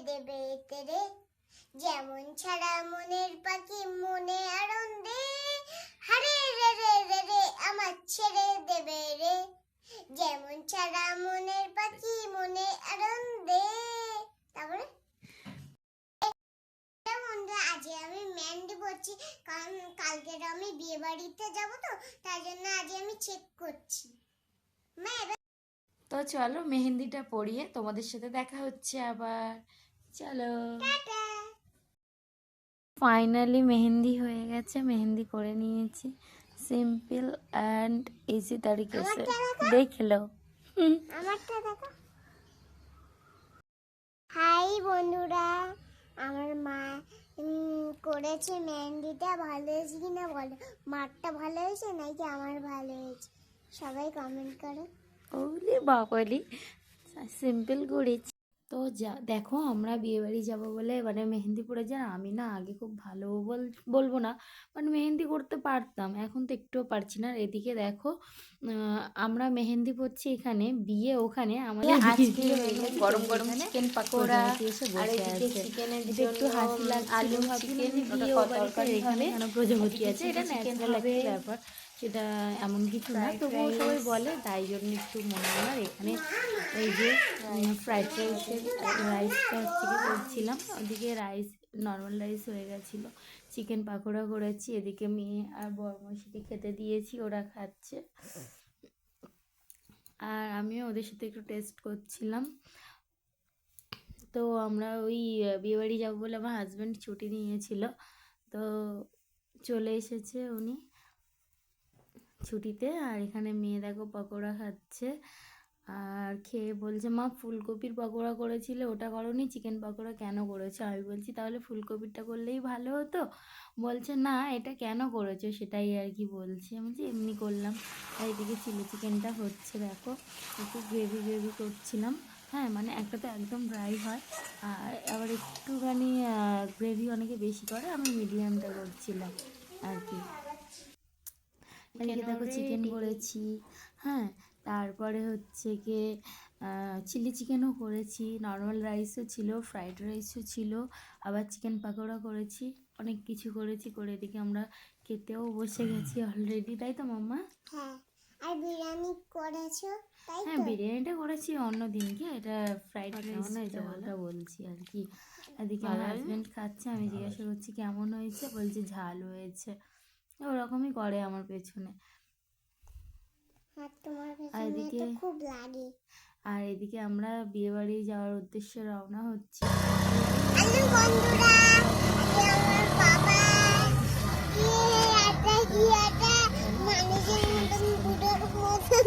দেবে তেরে, যেমন ছাড়া মনের পাখি মনে আনন্দে, হারে রে রে রে রে আমার ছেড়ে দেবে রে, যেমন ছাড়া মনের পাখি মনে আনন্দে। তারপরে আজ আমি মেহেন্দি পড়ছি, কারণ কালকে আমি বিয়ে বাড়িতে যাবো, তো তার জন্য আজ আমি চেক করছি। তো চলো মেহেন্দিটা পরিয়ে তোমাদের সাথে দেখা হচ্ছে আবার। চলো, ফাইনালি মেহেন্দি হয়ে গেছে, মেহেন্দি করে নিয়েছি। সিম্পল অ্যান্ড ইজি তরিকে সে দেখ লো। আমারটা দেখো। হাই বন্ধুরা, আমার মা করেছে মেহেন্দিটা, ভালো হয়েছে কিনা বলো। মারটা ভালো হয়েছে নাকি আমার ভালো হয়েছে, সবাই কমেন্ট করো। ওলে বাবালি, সিম্পল করেছি। তো যা দেখো, আমরা বিয়েবাড়ি যাব বলে মানে মেহেন্দি পরে যা, আমি না আগে খুব ভালো বলবো না, মানে মেহেন্দি করতে পারতাম, এখন তো একটুও পারছি না। এদিকে দেখো আমরা মেহেন্দি পরছি এখানে, বিয়ে ওখানে, আমাদের আজকে গরম গরম চিকেন পাকোড়া, আর এদিকে চিকেনের জন্য একটু হাসি লাগছিল, আলু চিকেন বিয়ে তরকারি এখানে প্রজাপতি আছে, এটা ন্যাচারাল একটা ব্যাপার, সেটা এমন কিছু না, তবুও সবাই বলে, তাই জন্য একটু মনে হয়। এখানে এই যে ফ্রাইড রাইসটা হচ্ছে কি করছিলাম, ওদিকে রাইস নর্মাল রাইস হয়ে গেছিলো, চিকেন পাকোড়া করেছি, এদিকে মেয়ে আর বরমশাইকে খেতে দিয়েছি, ওরা খাচ্ছে, আর আমিও ওদের সাথে একটু টেস্ট করছিলাম। তো আমরা ওই বিয়েবাড়ি যাবো বলে আমার হাজব্যান্ড ছুটি নিয়েছিল, তো চলে এসেছে উনি ছুটিতে, আর এখানে মেয়ে দেখো পকোড়া খাচ্ছে, আর খেয়ে বলছে মা ফুলকপির পকোড়া করেছিলে, ওটা করোনি, চিকেন পকোড়া কেন করেছো? আমি বলছি তাহলে ফুলকপিটা করলেই ভালো হতো। বলছে না এটা কেন করেছো সেটাই আর কি বলছি। আমি বলছি এমনি করলাম। আর এদিকে চিলি চিকেনটা হচ্ছে দেখো, একটু গ্রেভি করছিলাম। হ্যাঁ, মানে একটা তো একদম ড্রাই হয়, আর আবার একটুখানি গ্রেভি অনেকে বেশি করে, আমি মিডিয়ামটা করছিলাম আর কি। এদিকে দেখো চিকেন করেছি, হ্যাঁ, তারপরে হচ্ছে গিয়ে চিলি চিকেনও করেছি, নর্মাল রাইসও ছিল, ফ্রাইড রাইসও ছিল, আবার চিকেন পাকোড়া করেছি, অনেক কিছু করেছি। করে এদিকে আমরা খেতেও বসে গেছি অলরেডি, তাই তো মাম্মা? হ্যাঁ, আর বিরিয়ানি করেছো তাই তো? হ্যাঁ, বিরিয়ানিটা করেছি অন্য দিনকে, এটা ফ্রাইড রাইসটা ওটা বলছি আর কি। এদিকে আমার হাজব্যান্ড খাচ্ছে, আমি জিজ্ঞাসা করছি কেমন হয়েছে, বলছে ঝাল হয়েছে, ওরকমই করে আমার পেছনে। আর এদিকে খুব লাগে। আর এদিকে আমরা বিয়ে বাড়ি যাওয়ার উদ্দেশ্যে রওনা হচ্ছি। হ্যালো বন্ধুরা, আমার বাবা মানুষের মতন বুড়োর মতন